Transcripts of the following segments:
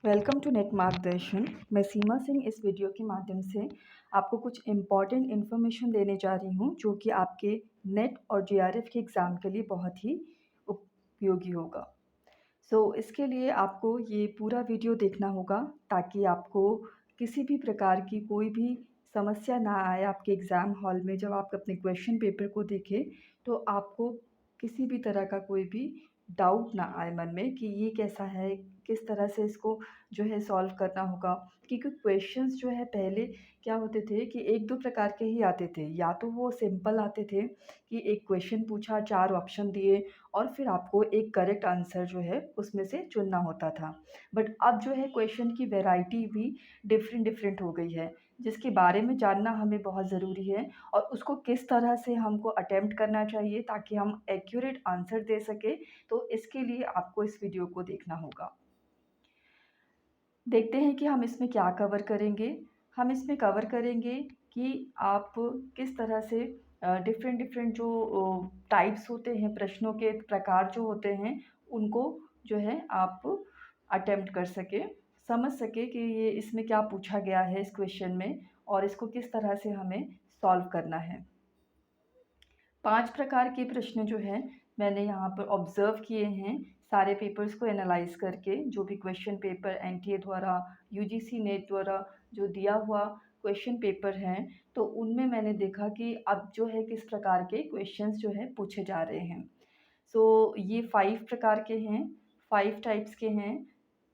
Welcome to net मार्गदर्शन। मैं सीमा सिंह इस वीडियो के माध्यम से आपको कुछ इम्पॉर्टेंट इन्फॉर्मेशन देने जा रही हूँ जो कि आपके नेट और जीआरएफ के एग्ज़ाम के लिए बहुत ही उपयोगी होगा। इसके लिए आपको ये पूरा वीडियो देखना होगा ताकि आपको किसी भी प्रकार की कोई भी समस्या ना आए आपके एग्ज़ाम हॉल में। जब आप अपने क्वेश्चन पेपर को देखें तो आपको किसी भी तरह का कोई भी डाउट ना आए मन में कि ये कैसा है, किस तरह से इसको जो है सॉल्व करना होगा। क्योंकि क्वेश्चंस जो है पहले क्या होते थे कि 1-2 प्रकार के ही आते थे। या तो वो सिंपल आते थे कि एक क्वेश्चन पूछा, 4 ऑप्शन दिए और फिर आपको एक करेक्ट आंसर जो है उसमें से चुनना होता था। बट अब जो है क्वेश्चन की वैरायटी भी डिफरेंट हो गई है, जिसके बारे में जानना हमें बहुत ज़रूरी है और उसको किस तरह से हमको अटेम्प्ट करना चाहिए ताकि हम एक्यूरेट आंसर दे सकें। तो इसके लिए आपको इस वीडियो को देखना होगा। देखते हैं कि हम इसमें क्या कवर करेंगे। हम इसमें कवर करेंगे कि आप किस तरह से डिफ़रेंट जो टाइप्स होते हैं, प्रश्नों के प्रकार जो होते हैं, उनको जो है आप अटेम्प्ट कर सकें, समझ सकें कि ये इसमें क्या पूछा गया है इस क्वेश्चन में और इसको किस तरह से हमें सॉल्व करना है। 5 प्रकार के प्रश्न जो हैं मैंने यहाँ पर ऑब्ज़र्व किए हैं सारे पेपर्स को एनालाइज़ करके। जो भी क्वेश्चन पेपर एनटीए द्वारा, यूजीसी नेट द्वारा जो दिया हुआ क्वेश्चन पेपर हैं, तो उनमें मैंने देखा कि अब जो है किस प्रकार के क्वेश्चंस जो हैं पूछे जा रहे हैं। ये 5 प्रकार के हैं, 5 टाइप्स के हैं।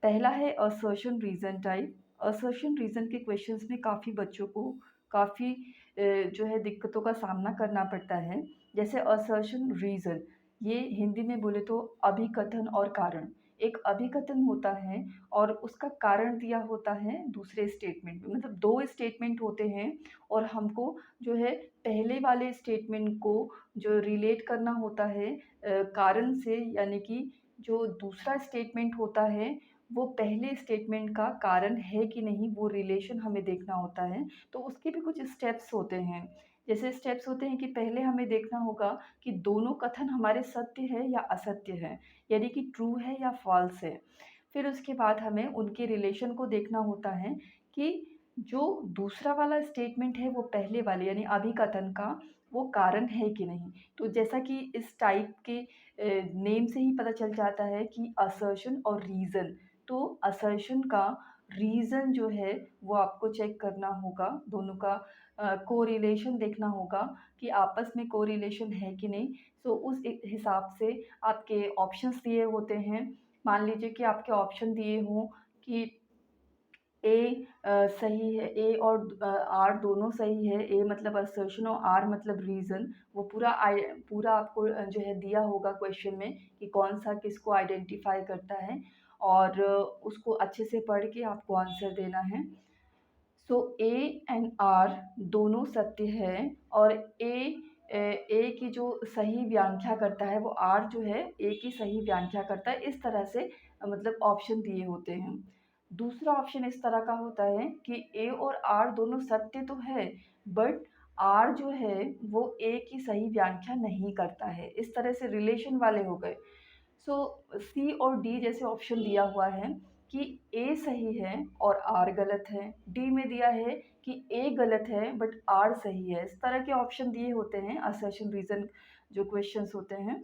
पहला है assertion reason type. Assertion reason के क्वेश्चंस में काफ़ी बच्चों को काफ़ी जो है दिक्कतों का सामना करना पड़ता है। जैसे असर्शन रीज़न, ये हिंदी में बोले तो अभिकथन और कारण। एक अभिकथन होता है और उसका कारण दिया होता है दूसरे स्टेटमेंट में। मतलब 2 स्टेटमेंट होते हैं और हमको जो है पहले वाले स्टेटमेंट को जो रिलेट करना होता है कारण से, यानी कि जो दूसरा स्टेटमेंट होता है वो पहले स्टेटमेंट का कारण है कि नहीं, वो रिलेशन हमें देखना होता है। तो उसके भी कुछ स्टेप्स होते हैं। जैसे स्टेप्स होते हैं कि पहले हमें देखना होगा कि दोनों कथन हमारे सत्य है या असत्य है, यानी कि ट्रू है या फ़ॉल्स है। फिर उसके बाद हमें उनके रिलेशन को देखना होता है कि जो दूसरा वाला स्टेटमेंट है वो पहले वाले यानी अभिकथन का वो कारण है कि नहीं। तो जैसा कि इस टाइप के नेम से ही पता चल जाता है कि असर्शन और रीज़न। तो असर्शन का रीज़न जो है वो आपको चेक करना होगा, दोनों का कोरिलेशन देखना होगा कि आपस में कोरिलेशन है कि नहीं। उस हिसाब से आपके ऑप्शंस दिए होते हैं। मान लीजिए कि आपके ऑप्शन दिए हों कि ए सही है, ए और आर दोनों सही है। ए मतलब असर्शन और आर मतलब रीज़न। वो पूरा आपको जो है दिया होगा क्वेश्चन में कि कौन-सा किसको आइडेंटिफ़ाई करता है और उसको अच्छे से पढ़ के आपको आंसर देना है। ए एंड आर दोनों सत्य है और ए की जो सही व्याख्या करता है वो आर जो है ए की सही व्याख्या करता है। इस तरह से मतलब ऑप्शन दिए होते हैं। दूसरा ऑप्शन इस तरह का होता है कि ए और आर दोनों सत्य तो है, बट आर जो है वो ए की सही व्याख्या नहीं करता है। इस तरह से रिलेशन वाले हो गए। सी और डी जैसे ऑप्शन दिया हुआ है कि ए सही है और आर गलत है। डी में दिया है कि ए गलत है बट आर सही है। इस तरह के ऑप्शन दिए होते हैं असर्शन रीज़न जो क्वेश्चंस होते हैं।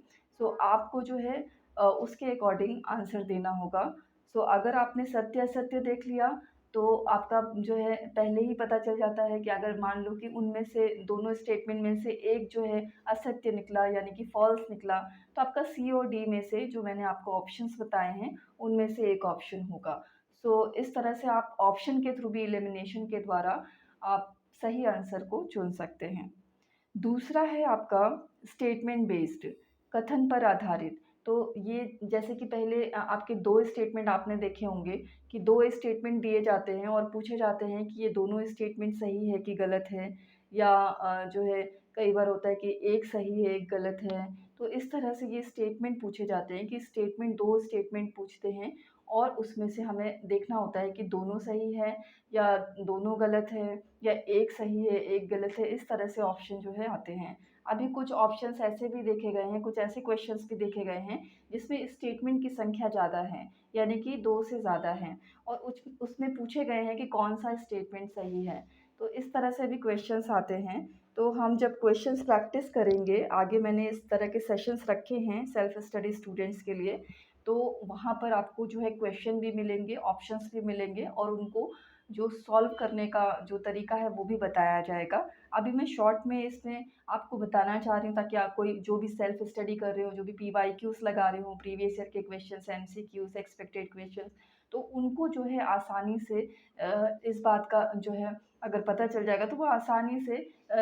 आपको जो है उसके अकॉर्डिंग आंसर देना होगा। अगर आपने सत्य असत्य देख लिया तो आपका जो है पहले ही पता चल जाता है कि अगर मान लो कि उनमें से दोनों स्टेटमेंट में से एक जो है असत्य निकला यानी कि फ़ॉल्स निकला, तो आपका सी और डी में से जो मैंने आपको ऑप्शंस बताए हैं, उनमें से एक ऑप्शन होगा। इस तरह से आप ऑप्शन के थ्रू भी एलिमिनेशन के द्वारा आप सही आंसर को चुन सकते हैं। दूसरा है आपका स्टेटमेंट बेस्ड, कथन पर आधारित। तो ये जैसे कि पहले आपके 2 स्टेटमेंट आपने देखे होंगे कि 2 स्टेटमेंट दिए जाते हैं और पूछे जाते हैं कि ये दोनों स्टेटमेंट सही है कि गलत है, या जो है कई बार होता है कि एक सही है, एक गलत है। तो इस तरह से ये स्टेटमेंट पूछे जाते हैं कि 2 स्टेटमेंट पूछते हैं और उसमें से हमें देखना होता है कि दोनों सही है या दोनों गलत है या एक सही है, एक गलत है। इस तरह से ऑप्शन जो है आते हैं। अभी कुछ ऑप्शंस ऐसे भी देखे गए हैं, कुछ ऐसे क्वेश्चंस भी देखे गए हैं जिसमें स्टेटमेंट की संख्या ज़्यादा है, यानी कि 2 से ज़्यादा हैं और उसमें पूछे गए हैं कि कौन-सा स्टेटमेंट सही है। तो इस तरह से भी क्वेश्चंस आते हैं। तो हम जब क्वेश्चंस प्रैक्टिस करेंगे, आगे मैंने इस तरह के सेशंस रखे हैं सेल्फ स्टडी स्टूडेंट्स के लिए, तो वहाँ पर आपको जो है क्वेश्चन भी मिलेंगे, ऑप्शंस भी मिलेंगे और उनको जो सॉल्व करने का जो तरीका है वो भी बताया जाएगा। अभी मैं शॉर्ट में इसमें आपको बताना चाह रही हूँ ताकि आप कोई जो भी सेल्फ स्टडी कर रहे हो, जो भी पीवाईक्यूज़ लगा रहे हो, प्रीवियस ईयर के क्वेश्चंस, एमसीक्यूज़, एक्सपेक्टेड क्वेश्चंस, तो उनको जो है आसानी से इस बात का जो है अगर पता चल जाएगा तो वो आसानी से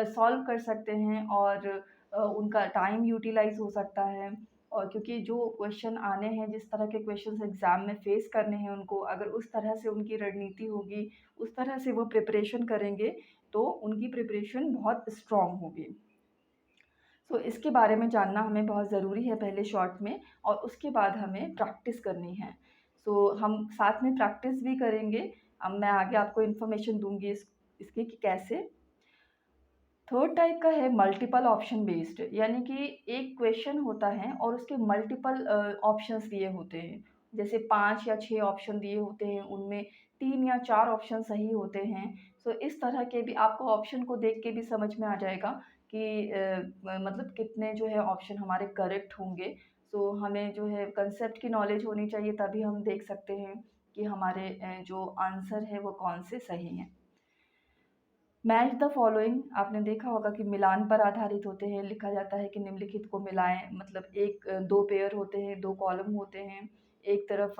सॉल्व कर सकते हैं और उनका टाइम यूटिलाइज़ हो सकता है। और क्योंकि जो क्वेश्चन आने हैं, जिस तरह के क्वेश्चंस एग्ज़ाम में फ़ेस करने हैं उनको, अगर उस तरह से उनकी रणनीति होगी, उस तरह से वो प्रिपरेशन करेंगे, तो उनकी प्रिपरेशन बहुत स्ट्रॉन्ग होगी। सो इसके बारे में जानना हमें बहुत ज़रूरी है पहले शॉर्ट में और उसके बाद हमें प्रैक्टिस करनी है। सो हम साथ में प्रैक्टिस भी करेंगे। अब मैं आगे आपको इन्फॉर्मेशन दूँगी इसकी कि कैसे। थर्ड टाइप का है मल्टीपल ऑप्शन बेस्ड, यानी कि एक क्वेश्चन होता है और उसके मल्टीपल ऑप्शंस दिए होते हैं। जैसे 5 या 6 ऑप्शन दिए होते हैं, उनमें 3 या 4 ऑप्शन सही होते हैं। सो इस तरह के भी आपको ऑप्शन को देख के भी समझ में आ जाएगा कि मतलब कितने जो है ऑप्शन हमारे करेक्ट होंगे। सो हमें जो है कांसेप्ट की नॉलेज होनी चाहिए, तभी हम देख सकते हैं कि हमारे जो आंसर है वो कौन से सही हैं। मैच द फॉलोइंग आपने देखा होगा कि मिलान पर आधारित होते हैं, लिखा जाता है कि निम्नलिखित को मिलाएँ, मतलब 2 पेयर होते हैं, 2 कॉलम होते हैं, एक तरफ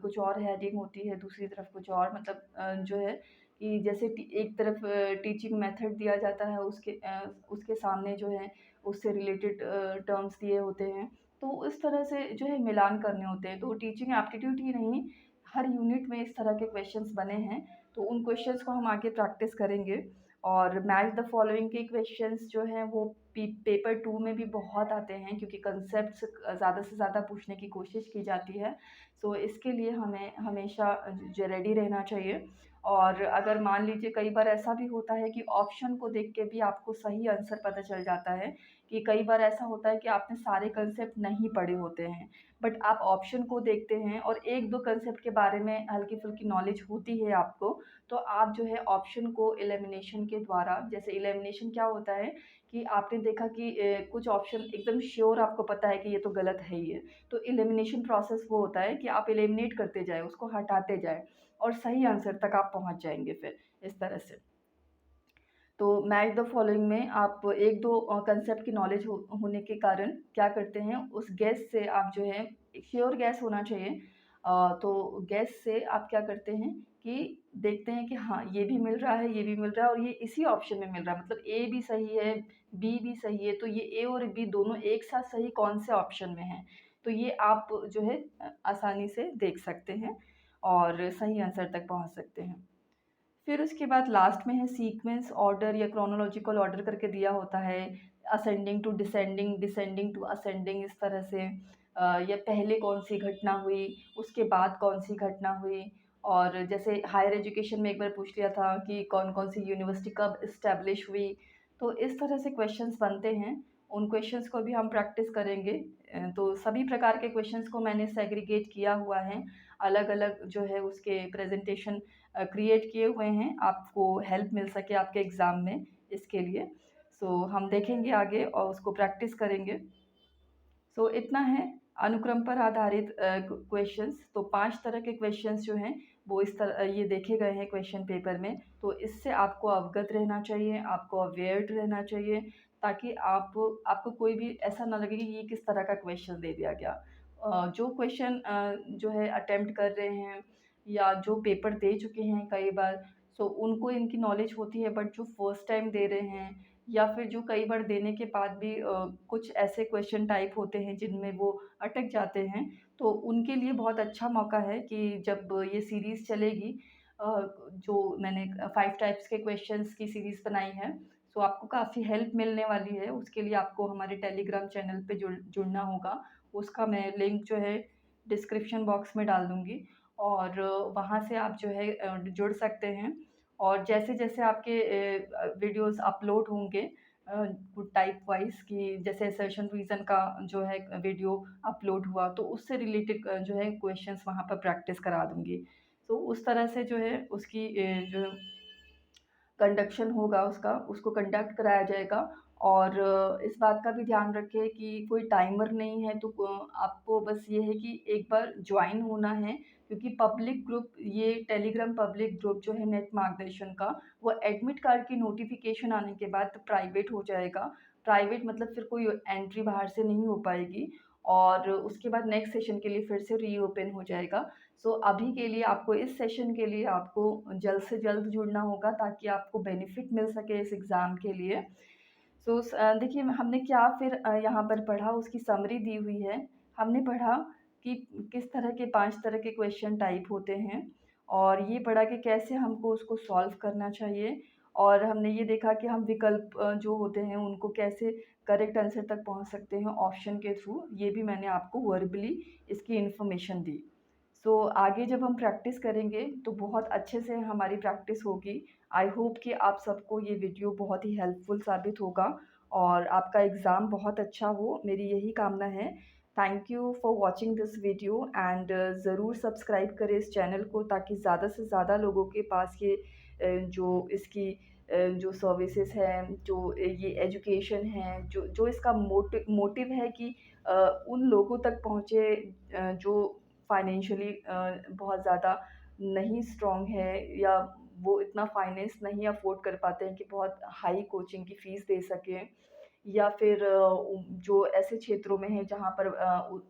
कुछ और हेडिंग होती है, दूसरी तरफ कुछ और, मतलब जो है कि जैसे एक तरफ टीचिंग मेथड दिया जाता है, उसके सामने जो है उससे रिलेटेड टर्म्स दिए होते हैं। तो इस तरह से जो है मिलान करने होते हैं। तो टीचिंग एप्टीट्यूड ही नहीं, हर यूनिट में इस तरह के क्वेश्चंस बने हैं, तो उन क्वेश्चंस को हम आगे प्रैक्टिस करेंगे। और मैच द फॉलोइंग के क्वेश्चंस जो हैं वो पेपर 2 में भी बहुत आते हैं, क्योंकि कंसेप्ट्स ज़्यादा से ज़्यादा पूछने की कोशिश की जाती है। सो इसके लिए हमें हमेशा ज रेडी रहना चाहिए। और अगर मान लीजिए कई बार ऐसा भी होता है कि ऑप्शन को देख के भी आपको सही आंसर पता चल जाता है, कि कई बार ऐसा होता है कि आपने सारे कंसेप्ट नहीं पढ़े होते हैं, बट आप ऑप्शन को देखते हैं और 1-2 कंसेप्ट के बारे में हल्की-फुल्की नॉलेज होती है आपको, तो आप जो है ऑप्शन को एलिमिनेशन के द्वारा, जैसे एलिमिनेशन क्या होता है कि आपने देखा कि कुछ ऑप्शन एकदम श्योर आपको पता है कि ये तो गलत है ही है, तो एलिमिनेशन प्रोसेस वो होता है कि आप एलिमिनेट करते जाएँ, उसको हटाते जाएँ और सही आंसर तक आप पहुँच जाएँगे फिर, इस तरह से। तो मैच द फॉलोइंग में आप 1-2 कांसेप्ट की नॉलेज होने के कारण क्या करते हैं, उस गेस से आप जो है, श्योर गेस होना चाहिए। तो गेस से आप क्या करते हैं कि देखते हैं कि हाँ, ये भी मिल रहा है, ये भी मिल रहा है और ये इसी ऑप्शन में मिल रहा है, मतलब ए भी सही है, बी भी सही है, तो ये ए और बी दोनों एक साथ सही कौन से ऑप्शन में हैं। तो ये आप जो है आसानी से देख सकते हैं और सही आंसर तक पहुँच सकते हैं। फिर उसके बाद लास्ट में है सीक्वेंस ऑर्डर या क्रोनोलॉजिकल ऑर्डर करके दिया होता है, ascending to descending, descending to ascending, इस तरह से या पहले कौन-सी घटना हुई, उसके बाद कौन-सी घटना हुई। और जैसे हायर एजुकेशन में एक बार पूछ लिया था कि कौन-कौन सी यूनिवर्सिटी कब एस्टेब्लिश हुई। तो इस तरह से क्वेश्चंस बनते हैं, उन क्वेश्चंस को भी हम प्रैक्टिस करेंगे। तो सभी प्रकार के क्वेश्चंस को मैंने सेग्रीगेट किया हुआ है, अलग-अलग जो है उसके प्रेज़ेंटेशन क्रिएट किए हुए हैं, आपको हेल्प मिल सके आपके एग्ज़ाम में, इसके लिए। सो हम देखेंगे आगे और उसको प्रैक्टिस करेंगे। सो इतना है अनुक्रम पर आधारित क्वेश्चंस। तो 5 तरह के क्वेश्चंस जो हैं वो इस तरह ये देखे गए हैं क्वेश्चन पेपर में। तो इससे आपको अवगत रहना चाहिए, आपको अवेयर्ड रहना चाहिए, ताकि आपको कोई भी ऐसा ना लगे कि ये किस तरह का क्वेश्चन दे दिया गया। जो क्वेश्चन जो है अटेम्प्ट कर रहे हैं या जो पेपर दे चुके हैं कई बार, सो उनको इनकी नॉलेज होती है, बट जो फर्स्ट टाइम दे रहे हैं या फिर जो कई बार देने के बाद भी कुछ ऐसे क्वेश्चन टाइप होते हैं जिनमें वो अटक जाते हैं, तो उनके लिए बहुत अच्छा मौका है कि जब ये सीरीज़ चलेगी, जो मैंने 5 टाइप्स के क्वेश्चंस की सीरीज़ बनाई है, सो आपको काफ़ी हेल्प मिलने वाली है। उसके लिए आपको हमारे टेलीग्राम चैनल पे जुड़ना होगा। उसका मैं लिंक जो है डिस्क्रिप्शन बॉक्स में डाल दूँगी और वहाँ से आप जो है जुड़ सकते हैं। और जैसे-जैसे आपके वीडियोज़ अपलोड होंगे, टाइप वाइज़ कि जैसे असर्शन रीज़न का जो है वीडियो अपलोड हुआ, तो उससे रिलेटेड जो है क्वेश्चंस वहाँ पर प्रैक्टिस करा दूँगी। तो उस तरह से जो है उसकी जो कंडक्शन होगा उसका, उसको कंडक्ट कराया जाएगा। और इस बात का भी ध्यान रखें कि कोई टाइमर नहीं है, तो आपको बस ये है कि एक बार जॉइन होना है, क्योंकि पब्लिक ग्रुप, ये टेलीग्राम पब्लिक ग्रुप जो है नेट मार्गदर्शन का, वो एडमिट कार्ड की नोटिफ़िकेशन आने के बाद प्राइवेट हो जाएगा। प्राइवेट मतलब फिर कोई एंट्री बाहर से नहीं हो पाएगी, और उसके बाद नेक्स्ट सेशन के लिए फिर से रीओपन हो जाएगा। सो अभी के लिए आपको, इस सेशन के लिए आपको जल्द से जल्द जुड़ना होगा, ताकि आपको बेनिफिट मिल सके इस एग्ज़ाम के लिए। सो देखिए हमने क्या फिर यहाँ पर पढ़ा, उसकी समरी दी हुई है। हमने पढ़ा कि किस तरह के 5 तरह के क्वेश्चन टाइप होते हैं, और ये पढ़ा कि कैसे हमको उसको सॉल्व करना चाहिए, और हमने ये देखा कि हम विकल्प जो होते हैं उनको कैसे करेक्ट आंसर तक पहुँच सकते हैं ऑप्शन के थ्रू। ये भी मैंने आपको वर्बली इसकी इन्फॉर्मेशन दी। सो आगे जब हम प्रैक्टिस करेंगे तो बहुत अच्छे से हमारी प्रैक्टिस होगी। आई होप कि आप सबको ये वीडियो बहुत ही हेल्पफुल साबित होगा, और आपका एग्ज़ाम बहुत अच्छा हो, मेरी यही कामना है। Thank you for watching this video, and ज़रूर सब्सक्राइब करें इस चैनल को, ताकि ज़्यादा से ज़्यादा लोगों के पास ये जो इसकी जो सर्विसेज हैं, जो ये एजुकेशन है, जो जो इसका मोटिव है कि अ, उन लोगों तक पहुँचे जो फाइनेंशियली बहुत ज़्यादा नहीं स्ट्रॉन्ग है, या वो इतना फाइनेंस नहीं अफ़ोर्ड कर पाते हैं कि बहुत हाई कोचिंग की फ़ीस दे सकें, या फिर जो ऐसे क्षेत्रों में हैं जहाँ पर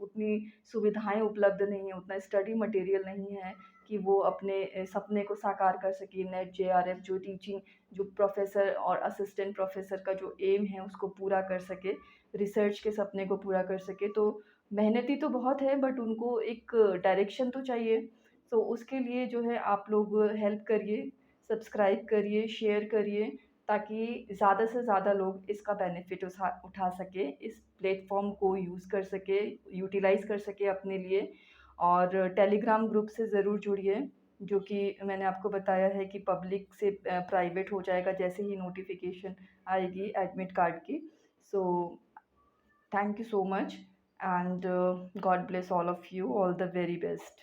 उतनी सुविधाएँ उपलब्ध नहीं हैं, उतना स्टडी मटेरियल नहीं है कि वो अपने सपने को साकार कर सकें। नेट जेआरएफ जो टीचिंग, जो प्रोफ़ेसर और असिस्टेंट प्रोफ़ेसर का जो एम है उसको पूरा कर सके, रिसर्च के सपने को पूरा कर सके। तो मेहनती तो बहुत है, बट उनको एक डायरेक्शन तो चाहिए। तो उसके लिए जो है आप लोग हेल्प करिए, सब्सक्राइब करिए, शेयर करिए, ताकि ज़्यादा से ज़्यादा लोग इसका बेनिफिट उठा सकें, इस प्लेटफ़ॉर्म को यूज़ कर सकें, यूटिलाइज़ कर सकें अपने लिए। और टेलीग्राम ग्रुप से ज़रूर जुड़िए, जो कि मैंने आपको बताया है कि पब्लिक से प्राइवेट हो जाएगा जैसे ही नोटिफ़िकेशन आएगी एडमिट कार्ड की। सो thank you so much, and God bless all of you. All the very best.